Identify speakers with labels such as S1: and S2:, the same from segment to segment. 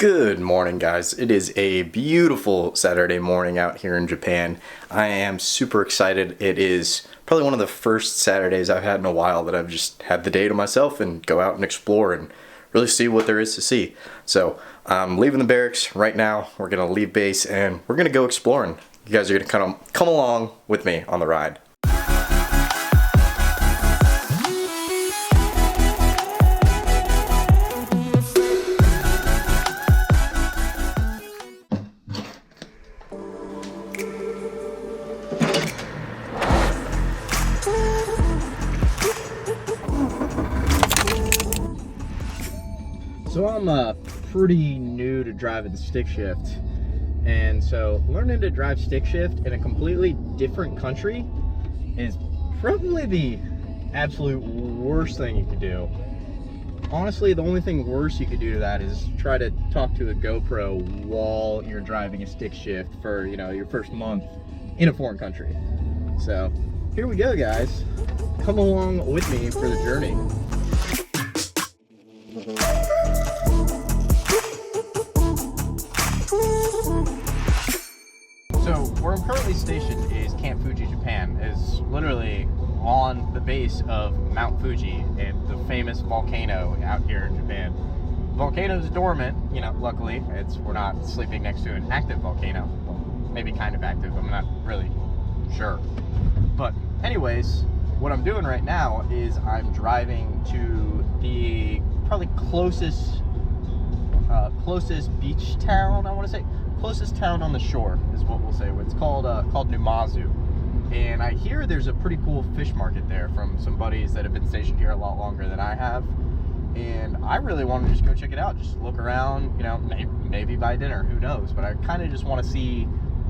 S1: Good morning, guys. It is a beautiful Saturday morning out here in Japan. I am super excited. It is probably one of the first Saturdays I've had in a while that I've just had the day to myself and go out and explore and really see what there is to see. So I'm leaving the barracks right now. We're gonna leave base and we're gonna go exploring. You guys are gonna come along with me on the ride. So I'm pretty new to driving the stick shift, and so learning to drive stick shift in a completely different country is probably the absolute worst thing you could do. Honestly, the only thing worse you could do to that is try to talk to a GoPro while you're driving a stick shift for, you know, your first month in a foreign country. So here we go, guys. Come along with me for the journey. So where I'm currently stationed is Camp Fuji, Japan. Is literally on the base of Mount Fuji, and the famous volcano out here in Japan. Volcano is dormant, you know, luckily. We're not sleeping next to an active volcano. Well, maybe kind of active, I'm not really sure. But anyways, what I'm doing right now is I'm driving to the probably closest beach town, I want to say. Closest town on the shore is what we'll say. It's called Numazu, and I hear there's a pretty cool fish market there from some buddies that have been stationed here a lot longer than I have, and I really want to just go check it out, just look around, you know, maybe buy dinner, who knows, but I kind of just want to see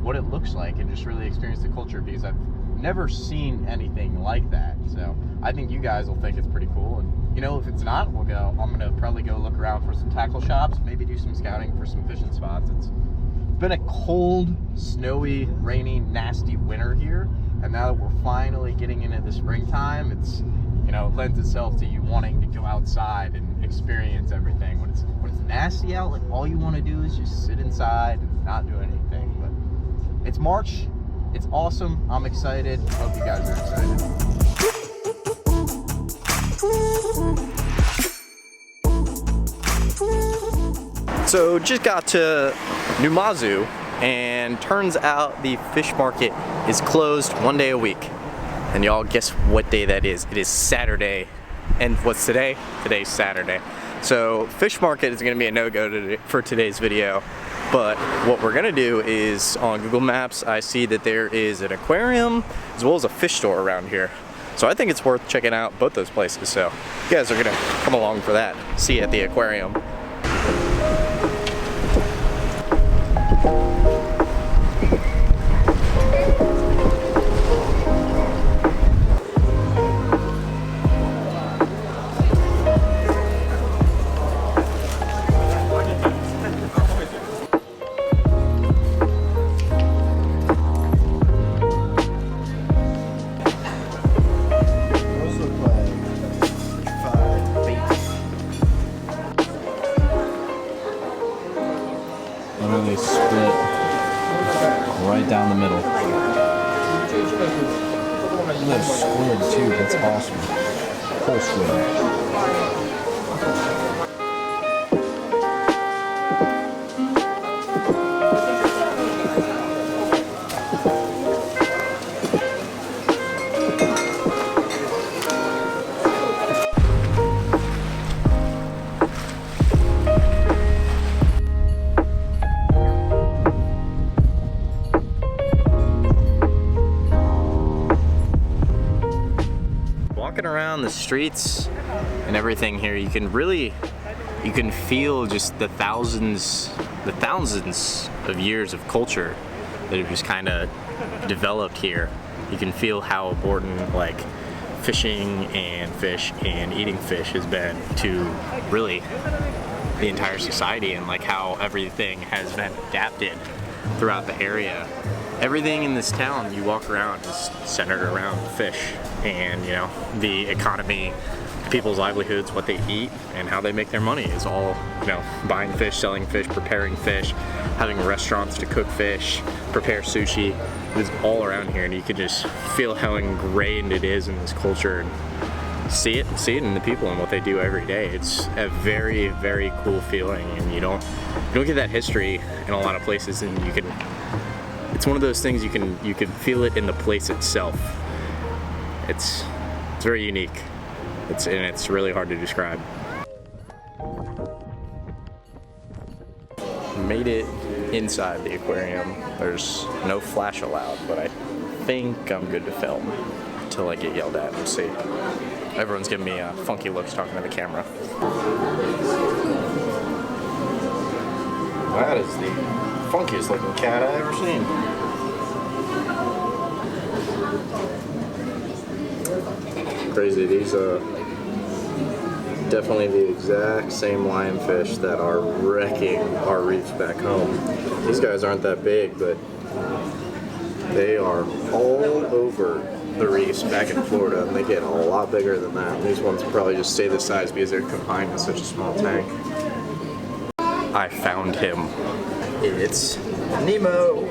S1: what it looks like and just really experience the culture, because I've never seen anything like that. So I think you guys will think it's pretty cool, and you know, if it's not, I'm gonna probably go look around for some tackle shops, maybe do some scouting for some fishing spots. It's been a cold, snowy, rainy, nasty winter here, and now that we're finally getting into the springtime, it's, you know, it lends itself to you wanting to go outside and experience everything. When it's nasty out, like, all you want to do is just sit inside and not do anything. But it's March, it's awesome, I'm excited, hope you guys are excited. So just got to Numazu, and turns out the fish market is closed one day a week. And y'all, guess what day that is? It is Saturday. And what's today? Today's Saturday. So fish market is gonna be a no-go for today's video. But what we're gonna do is, on Google Maps, I see that there is an aquarium as well as a fish store around here. So I think it's worth checking out both those places. So you guys are gonna come along for that. See you at the aquarium. Literally split right down the middle. Look at that squid too, that's awesome. Whole squid. Walking around the streets and everything here, you can feel just the thousands of years of culture that have just kind of developed here. You can feel how important, like, fishing and fish and eating fish has been to really the entire society, and like how everything has been adapted throughout the area. Everything in this town you walk around is centered around fish, and you know, the economy people's livelihoods, what they eat, and how they make their money is all, you know, buying fish, selling fish, preparing fish, having restaurants to cook fish, prepare sushi. It's all around here, and you can just feel how ingrained it is in this culture and see it in the people and what they do every day. It's a very, very cool feeling, and you don't get that history in a lot of places, and it's one of those things you can feel it in the place itself. It's very unique. It's really hard to describe. Made it inside the aquarium. There's no flash allowed, but I think I'm good to film until I get yelled at. We'll see. Everyone's giving me funky looks talking to the camera. That is the funkiest looking cat I've ever seen. Crazy. These are definitely the exact same lionfish that are wrecking our reefs back home. These guys aren't that big, but they are all over the reefs back in Florida, and they get a lot bigger than that. These ones probably just stay this size because they're confined in such a small tank. I found him. It's Nemo.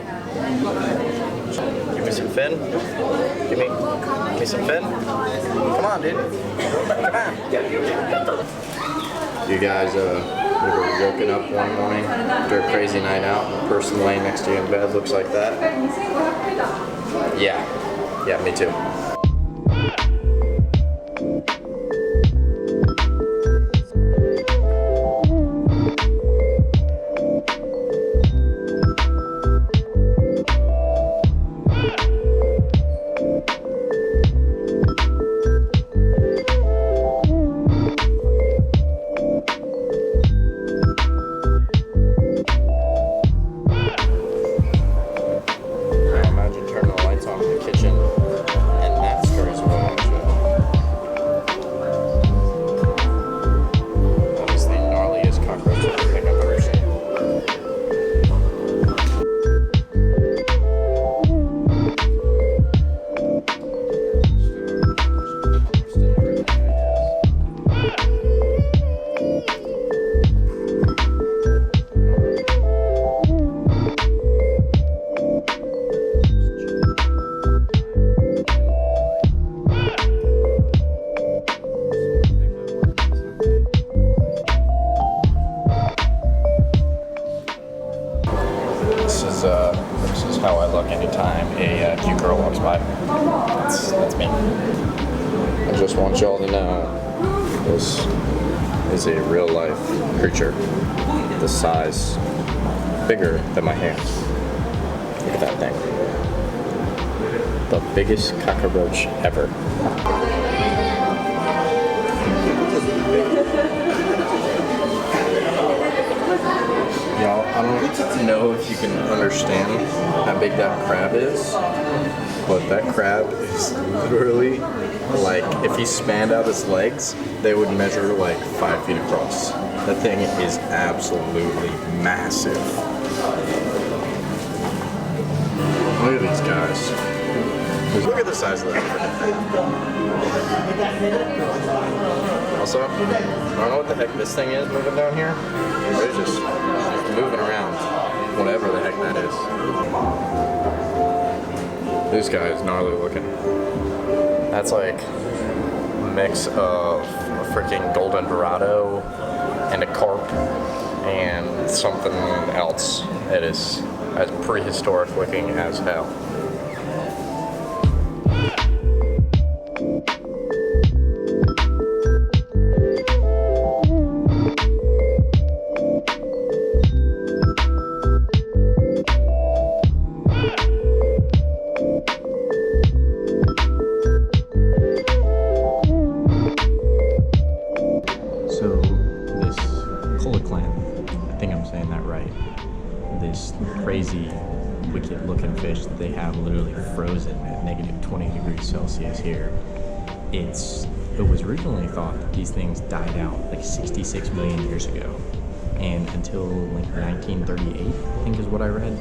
S1: Give me some fin. Give me some fin. Come on, dude. Come on. You guys ever woken up one morning after a crazy night out and the person laying next to you in bed looks like that? Yeah, me too. This is how I look anytime a cute girl walks by. That's me. I just want y'all to know this is a real life creature. The size bigger than my hand. Look at that thing. The biggest cockroach ever. Y'all, I don't know if you can understand how big that crab is, but that crab is literally like, if he spanned out his legs, they would measure like 5 feet across. That thing is absolutely massive. Look at these guys. Look at the size of that thing. Also, I don't know what the heck this thing is moving down here, but it's just moving around, whatever the heck that is. This guy is gnarly looking. That's like a mix of a freaking golden dorado and a carp and something else. It is as prehistoric looking as hell. Crazy, wicked looking fish that they have literally frozen at -20°C here. It was originally thought that these things died out like 66 million years ago, and until like 1938, I think is what I read,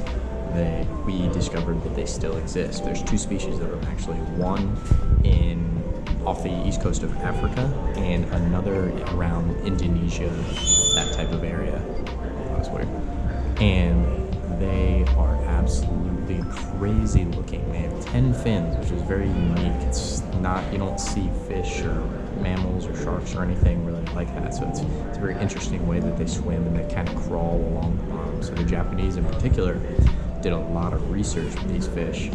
S1: we discovered that they still exist. There's 2 species of them actually, one in off the east coast of Africa, and another around Indonesia, that type of area. That was weird. And they are absolutely crazy looking. They have 10 fins, which is very unique. It's not, you don't see fish or mammals or sharks or anything really like that. So it's a very interesting way that they swim, and they kind of crawl along the bottom. So the Japanese in particular did a lot of research with these fish,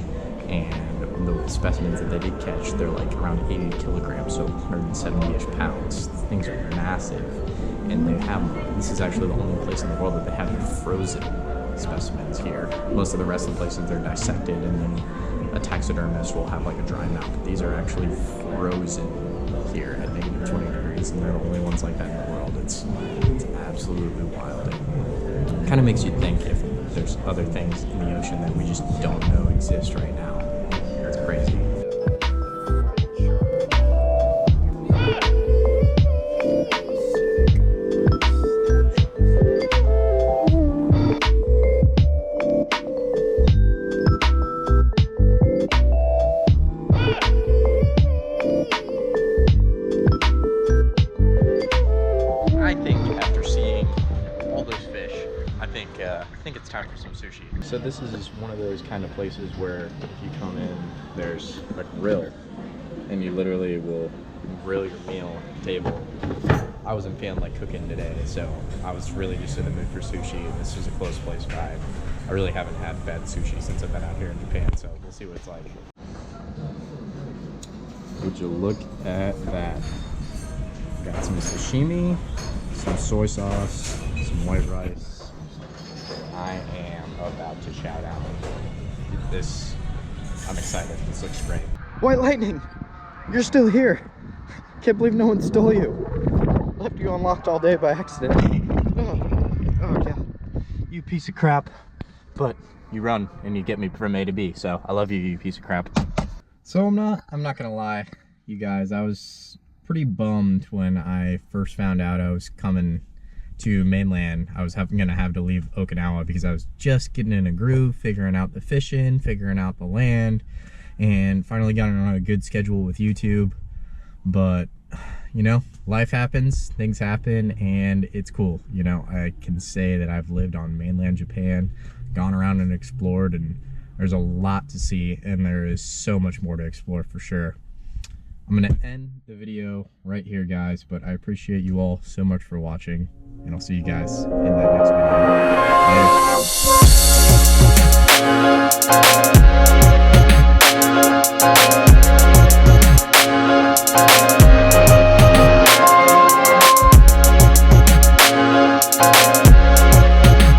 S1: and the specimens that they did catch, they're like around 80 kilograms, so 170-ish pounds. Things are massive, and they have, this is actually the only place in the world that they have frozen specimens here. Most of the rest of the places they're dissected, and then a taxidermist will have like a dry mount. But these are actually frozen here at negative 20 degrees, and they're the only ones like that in the world. It's absolutely wild. It kind of makes you think if there's other things in the ocean that we just don't know exist right now. It's crazy. I think after seeing all those fish, I think it's time for some sushi. So this is one of those kind of places where if you come in, there's a grill, and you literally will grill your meal at the table. I wasn't feeling like cooking today, so I was really just in the mood for sushi, and this is a close place by. I really haven't had bad sushi since I've been out here in Japan, so we'll see what it's like. Would you look at that? Got some sashimi, some soy sauce, some white rice. I am about to shout out. This, I'm excited. This looks great. White Lightning, you're still here. Can't believe no one stole you. Left you unlocked all day by accident. Oh God, you piece of crap. But you run and you get me from A to B, so I love you, you piece of crap. So I'm not gonna lie, you guys, I was pretty bummed when I first found out I was coming to mainland. I was gonna have to leave Okinawa because I was just getting in a groove, figuring out the fishing, figuring out the land, and finally got on a good schedule with YouTube. But you know, life happens, things happen, and it's cool. You know, I can say that I've lived on mainland Japan, gone around and explored, and there's a lot to see, and there is so much more to explore for sure. I'm gonna end the video right here, guys, but I appreciate you all so much for watching, and I'll see you guys in that next video. Later.